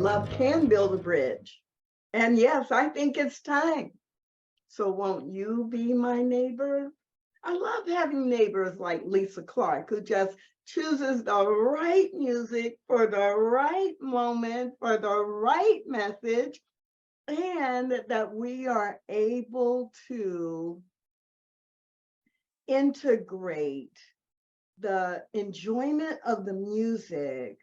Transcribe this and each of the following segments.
Love can build a bridge. And yes, I think it's time. So won't you be my neighbor? I love having neighbors like Lisa Clark, who just chooses the right music for the right moment, for the right message, and that we are able to integrate the enjoyment of the music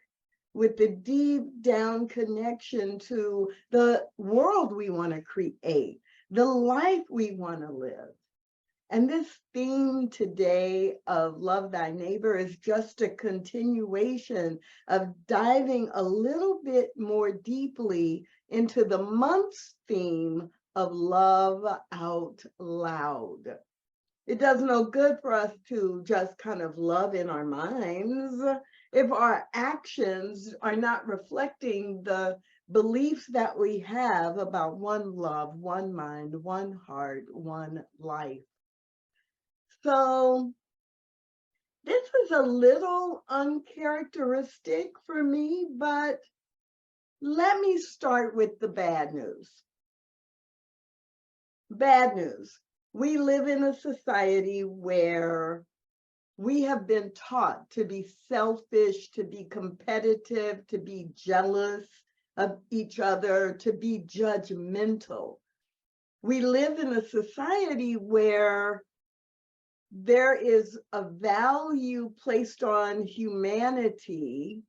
with the deep down connection to the world we want to create, the life we want to live. And this theme today of Love Thy Neighbor is just a continuation of diving a little bit more deeply into the month's theme of Love Out Loud. It does no good for us to just kind of love in our minds if our actions are not reflecting the beliefs that we have about one love, one mind, one heart, one life. So this is a little uncharacteristic for me, but let me start with the bad news. Bad news. We live in a society where we have been taught to be selfish, to be competitive, to be jealous of each other, to be judgmental. We live in a society where there is a value placed on humanity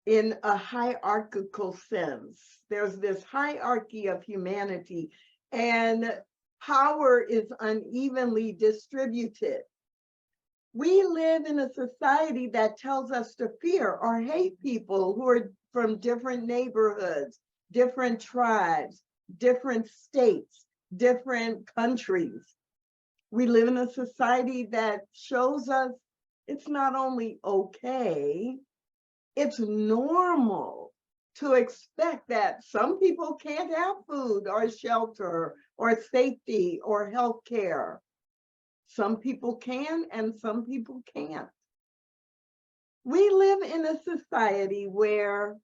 in a hierarchical sense. There's this hierarchy of humanity, and power is unevenly distributed. We live in a society that tells us to fear or hate people who are from different neighborhoods, different tribes, different states, different countries. We live in a society that shows us it's not only okay, it's normal to expect that some people can't have food or shelter or safety or health care. Some people can and some people can't. We live in a society where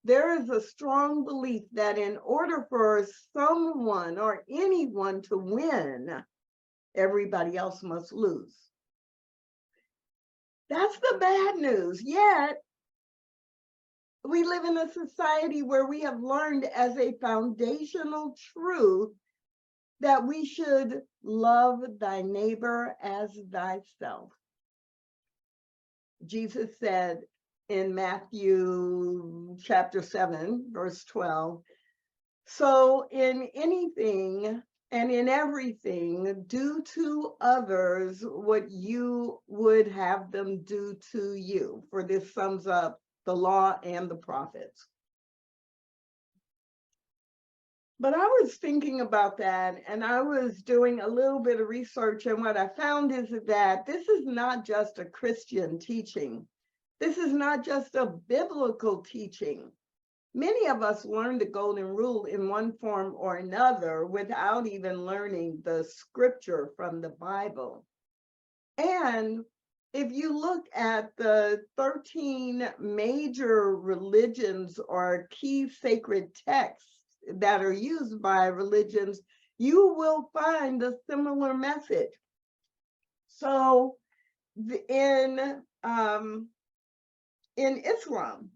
there is a strong belief that in order for someone or anyone to win, everybody else must lose. That's the bad news. Yet, we live in a society where we have learned as a foundational truth that we should love thy neighbor as thyself. Jesus said in Matthew chapter 7, verse 12, so in anything and in everything, do to others what you would have them do to you. For this sums up the law and the prophets. But I was thinking about that, and I was doing a little bit of research, and what I found is that this is not just a Christian teaching. This is not just a biblical teaching. Many of us learn the golden rule in one form or another without even learning the scripture from the Bible. And if you look at the 13 major religions or key sacred texts that are used by religions, you will find a similar message. So in Islam,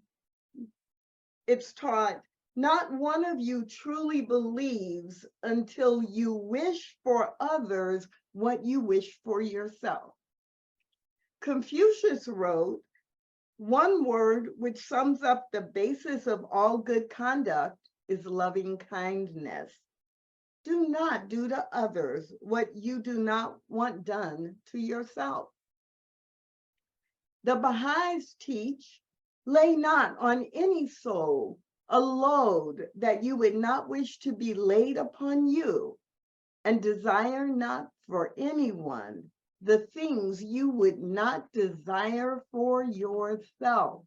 it's taught, not one of you truly believes until you wish for others what you wish for yourself. Confucius wrote, one word which sums up the basis of all good conduct is loving kindness. Do not do to others what you do not want done to yourself. The Baha'is teach, lay not on any soul a load that you would not wish to be laid upon you, and desire not for anyone the things you would not desire for yourself.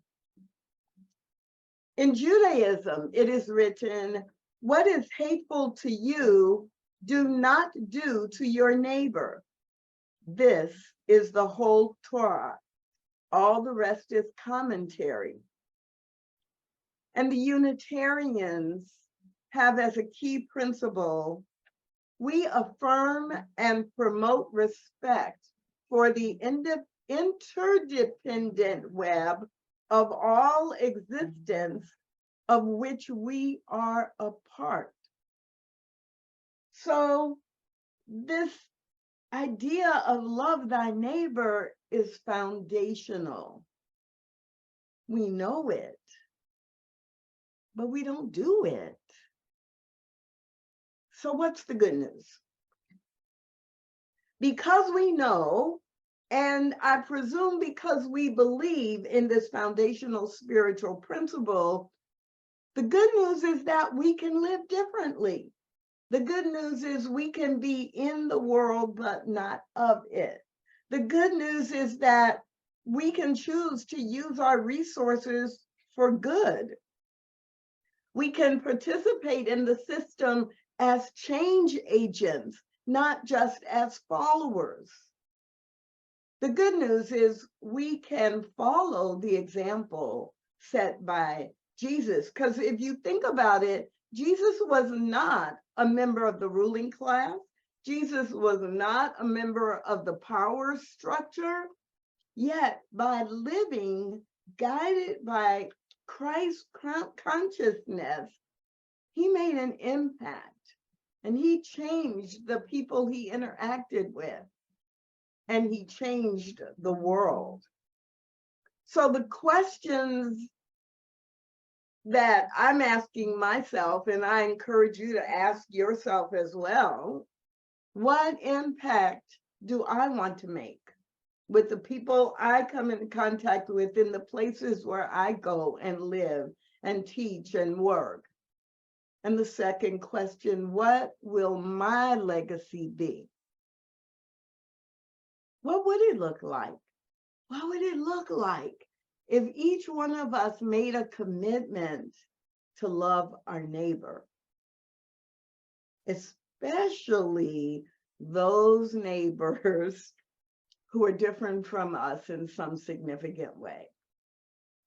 In Judaism, it is written, what is hateful to you, do not do to your neighbor. This is the whole Torah. All the rest is commentary. And the Unitarians have as a key principle, we affirm and promote respect for the interdependent web of all existence of which we are a part. So this idea of love thy neighbor is foundational. We know it, but we don't do it. So what's the good news? Because we know, and I presume because we believe in this foundational spiritual principle, the good news is that we can live differently. The good news is we can be in the world, but not of it. The good news is that we can choose to use our resources for good. We can participate in the system as change agents, not just as followers. The good news is we can follow the example set by Jesus, because if you think about it, Jesus was not a member of the ruling class. Jesus was not a member of the power structure. Yet by living guided by Christ's consciousness, he made an impact and he changed the people he interacted with, and he changed the world. So the questions that I'm asking myself, and I encourage you to ask yourself as well, what impact do I want to make with the people I come in contact with in the places where I go and live and teach and work? And the second question, what will my legacy be? What would it look like? What would it look like if each one of us made a commitment to love our neighbor, especially those neighbors who are different from us in some significant way?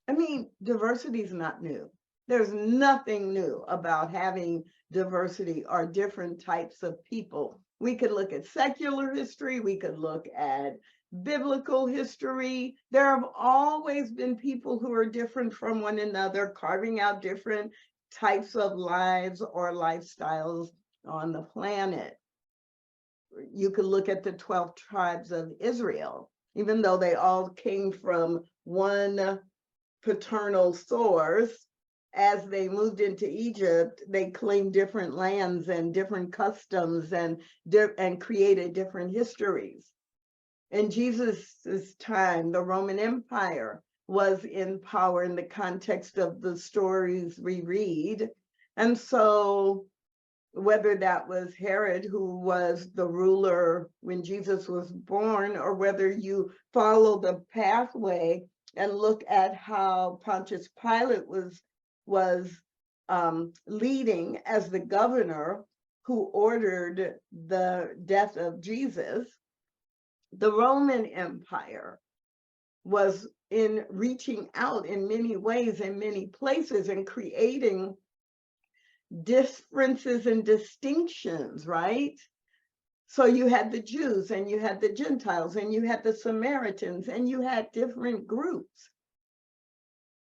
I mean, diversity is not new. There's nothing new about having diversity or different types of people. We could look at secular history, we could look at biblical history. There have always been people who are different from one another, carving out different types of lives or lifestyles on the planet. You could look at the 12 tribes of Israel, even though they all came from one paternal source. As they moved into Egypt, they claimed different lands and different customs and created different histories. In Jesus's time, the Roman Empire was in power in the context of the stories we read. And so whether that was Herod, who was the ruler when Jesus was born, or whether you follow the pathway and look at how Pontius Pilate was leading as the governor who ordered the death of Jesus, the Roman Empire was in reaching out in many ways, in many places, and creating differences and distinctions, right? So you had the Jews and you had the Gentiles and you had the Samaritans and you had different groups.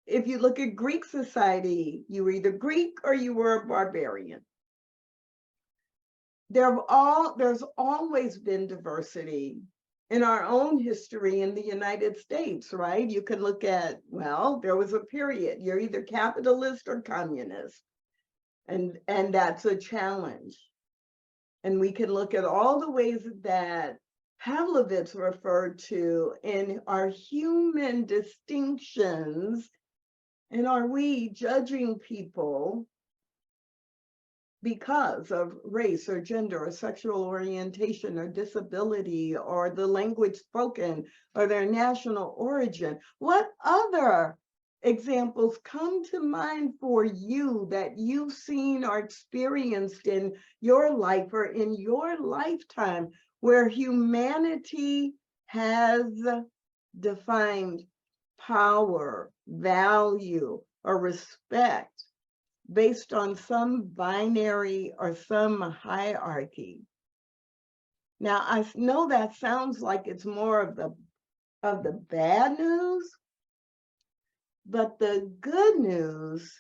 If you look at Greek society, you were either Greek or you were a barbarian. There's always been diversity in our own history in the United States, right? You can look at, well, there was a period, you're either capitalist or communist. And that's a challenge. And we can look at all the ways that Pavlovitz referred to in our human distinctions. And are we judging people because of race or gender or sexual orientation or disability or the language spoken or their national origin? What other examples come to mind for you that you've seen or experienced in your life or in your lifetime where humanity has defined power, value, or respect based on some binary or some hierarchy. Now, I know that sounds like it's more of the bad news, but the good news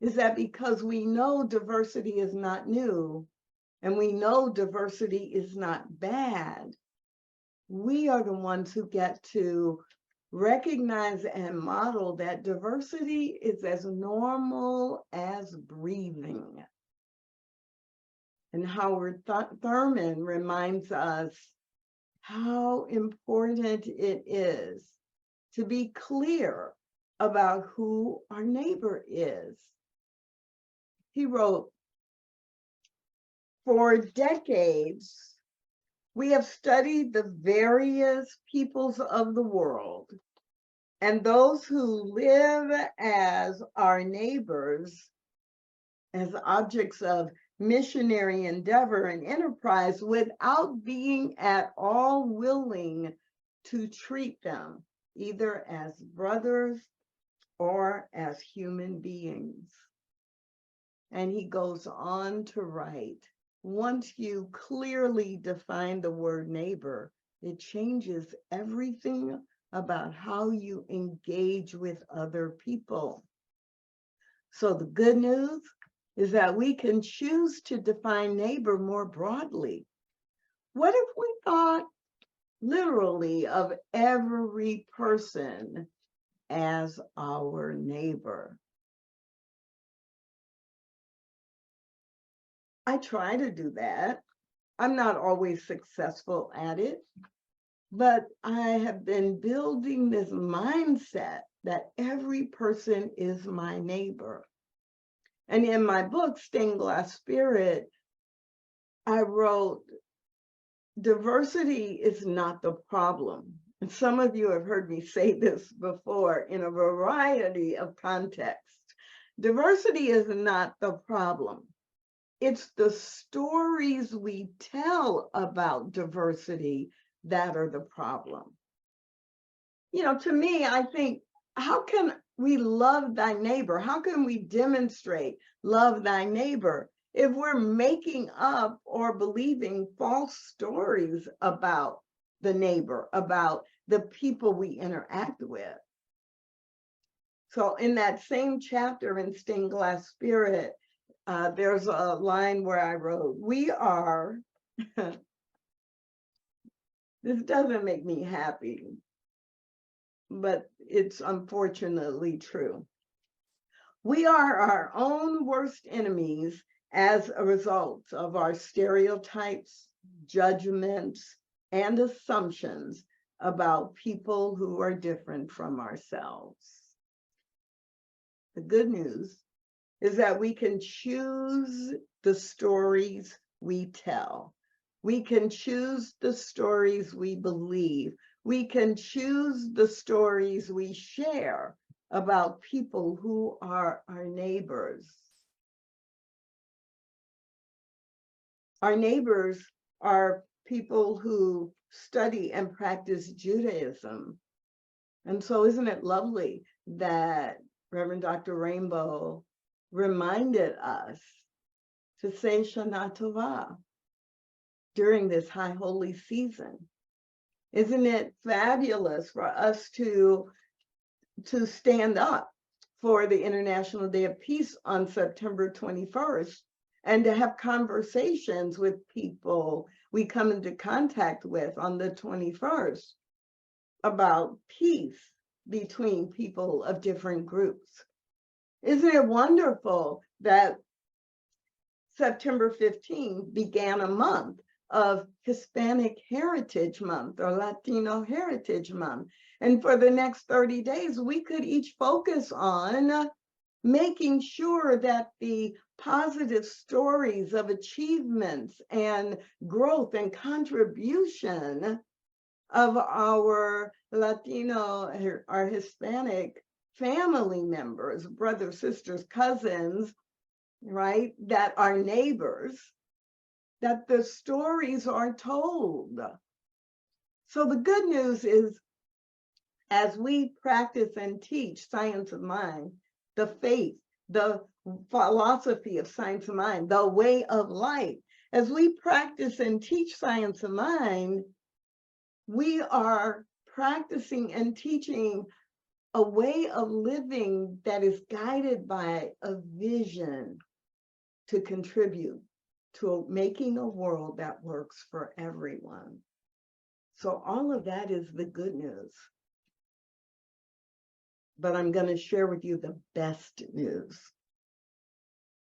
is that because we know diversity is not new, and we know diversity is not bad, we are the ones who get to recognize and model that diversity is as normal as breathing. And Howard Thurman reminds us how important it is to be clear about who our neighbor is. He wrote, "For decades, we have studied the various peoples of the world, and those who live as our neighbors, as objects of missionary endeavor and enterprise, without being at all willing to treat them either as brothers or as human beings." And he goes on to write, "Once you clearly define the word neighbor, it changes everything about how you engage with other people." So the good news is that we can choose to define neighbor more broadly. What if we thought literally of every person as our neighbor? I try to do that. I'm not always successful at it, but I have been building this mindset that every person is my neighbor. And in my book, Stained Glass Spirit, I wrote, diversity is not the problem. And some of you have heard me say this before in a variety of contexts. Diversity is not the problem. It's the stories we tell about diversity that are the problem. You know, to me, I think, how can we love thy neighbor? How can we demonstrate love thy neighbor if we're making up or believing false stories about the neighbor, about the people we interact with? So in that same chapter in Stained Glass Spirit, there's a line where I wrote, "We are," this doesn't make me happy, but it's unfortunately true. "We are our own worst enemies as a result of our stereotypes, judgments, and assumptions about people who are different from ourselves." The good news is that we can choose the stories we tell. We can choose the stories we believe. We can choose the stories we share about people who are our neighbors. Our neighbors are people who study and practice Judaism. And so isn't it lovely that Reverend Dr. Rainbow reminded us to say Shana Tova during this high holy season? Isn't it fabulous for us to stand up for the International Day of Peace on September 21st and to have conversations with people we come into contact with on the 21st about peace between people of different groups? Isn't it wonderful that September 15 began a month of Hispanic Heritage Month or Latino Heritage Month? And for the next 30 days, we could each focus on making sure that the positive stories of achievements and growth and contribution of our Latino, our Hispanic family members, brothers, sisters, cousins, right, that are neighbors, that the stories are told. So the good news is, as we practice and teach science of mind, the faith, the philosophy of science of mind, the way of life, as we practice and teach science of mind, we are practicing and teaching a way of living that is guided by a vision to contribute to making a world that works for everyone. So all of that is the good news. But I'm going to share with you the best news.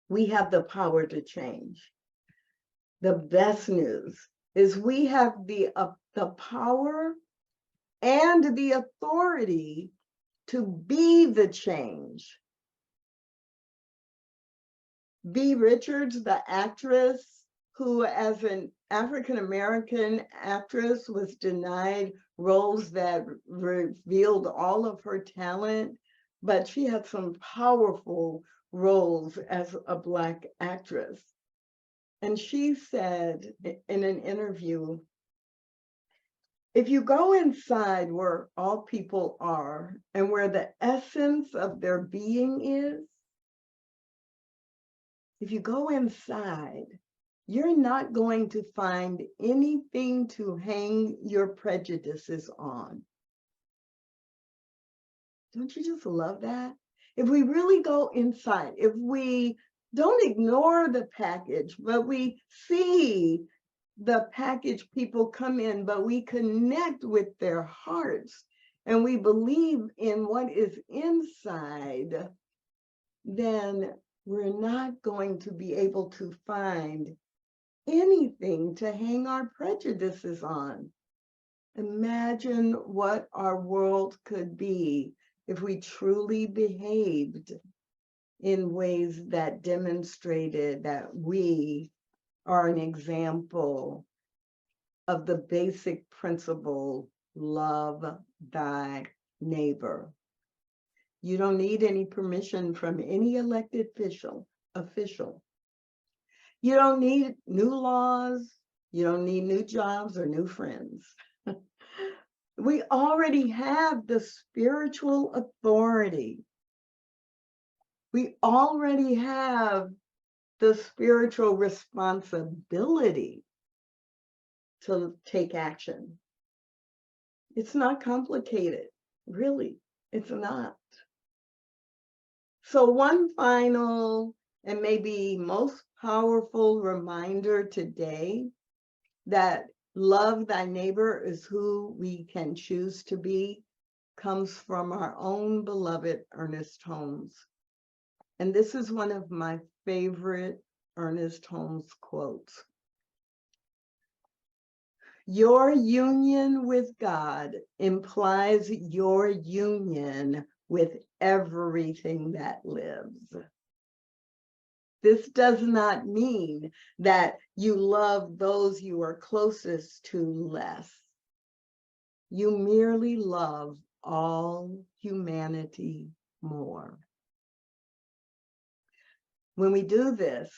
We have the power to change. The best news is we have the power and the authority to be the change. B. Richards, the actress who, as an African-American actress, was denied roles that revealed all of her talent, but she had some powerful roles as a Black actress. And she said in an interview, if you go inside where all people are and where the essence of their being is, if you go inside, you're not going to find anything to hang your prejudices on. Don't you just love that? If we really go inside, if we don't ignore the package, but we see the package people come in, but we connect with their hearts and we believe in what is inside, then we're not going to be able to find anything to hang our prejudices on. Imagine what our world could be if we truly behaved in ways that demonstrated that we are an example of the basic principle, love thy neighbor. You don't need any permission from any elected official. You don't need new laws. You don't need new jobs or new friends. We already have the spiritual authority. We already have the spiritual responsibility to take action. It's not complicated, really, it's not. So one final and maybe most powerful reminder today that love thy neighbor is who we can choose to be comes from our own beloved Ernest Holmes. And this is one of my favorite Ernest Holmes quotes. Your union with God implies your union with everything that lives. This does not mean that you love those you are closest to less. You merely love all humanity more. When we do this,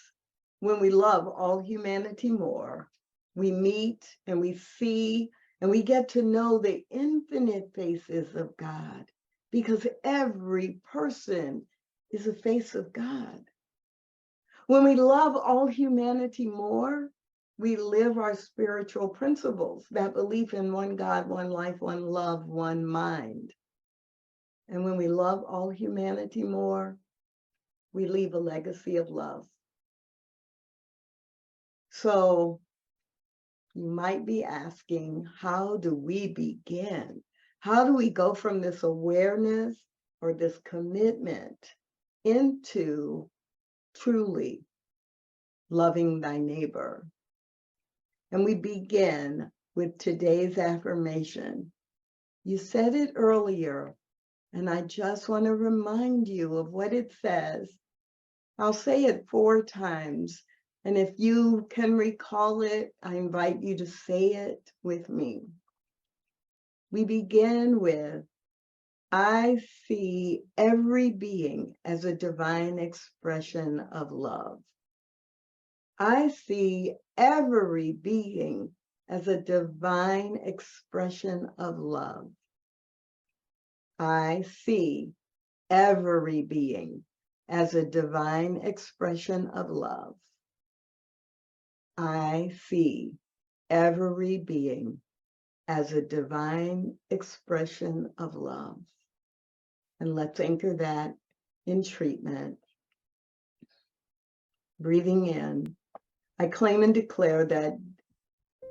when we love all humanity more, we meet and we see and we get to know the infinite faces of God, because every person is a face of God. When we love all humanity more, we live our spiritual principles, that belief in one God, one life, one love, one mind. And when we love all humanity more, we leave a legacy of love. So you might be asking, how do we begin? How do we go from this awareness or this commitment into truly loving thy neighbor? And we begin with today's affirmation. You said it earlier, and I just want to remind you of what it says. I'll say it 4 times. And if you can recall it, I invite you to say it with me. We begin with, I see every being as a divine expression of love. I see every being as a divine expression of love. I see every being as a divine expression of love. I see every being as a divine expression of love. And let's anchor that in treatment. Breathing in, I claim and declare that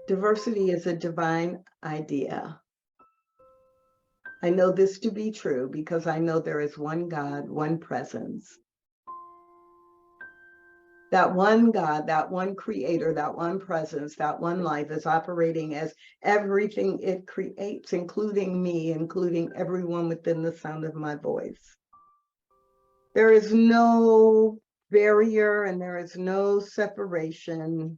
diversity is a divine idea. I know this to be true because I know there is one God, one presence. That one God, that one creator, that one presence, that one life is operating as everything it creates, including me, including everyone within the sound of my voice. There is no barrier and there is no separation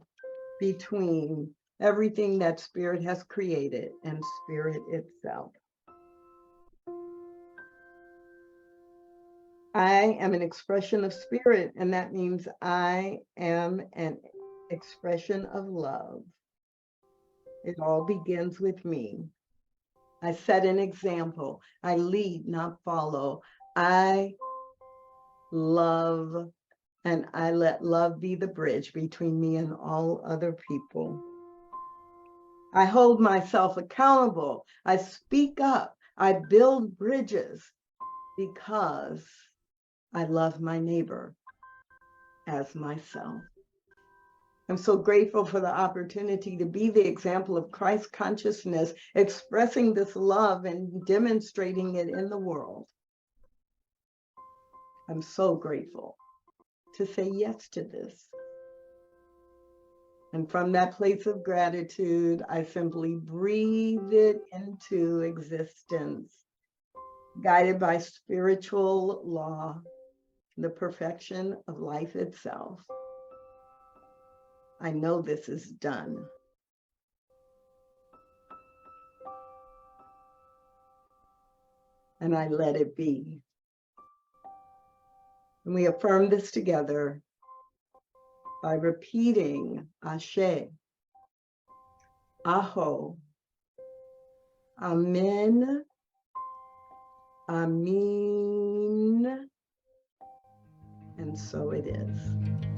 between everything that spirit has created and spirit itself. I am an expression of spirit, and that means I am an expression of love. It all begins with me. I set an example. I lead, not follow. I love, and I let love be the bridge between me and all other people. I hold myself accountable. I speak up. I build bridges because I love my neighbor as myself. I'm so grateful for the opportunity to be the example of Christ consciousness, expressing this love and demonstrating it in the world. I'm so grateful to say yes to this. And from that place of gratitude, I simply breathe it into existence, guided by spiritual law, the perfection of life itself. I know this is done. And I let it be. And we affirm this together by repeating Ashe, Aho, Amen, Amin, and so it is.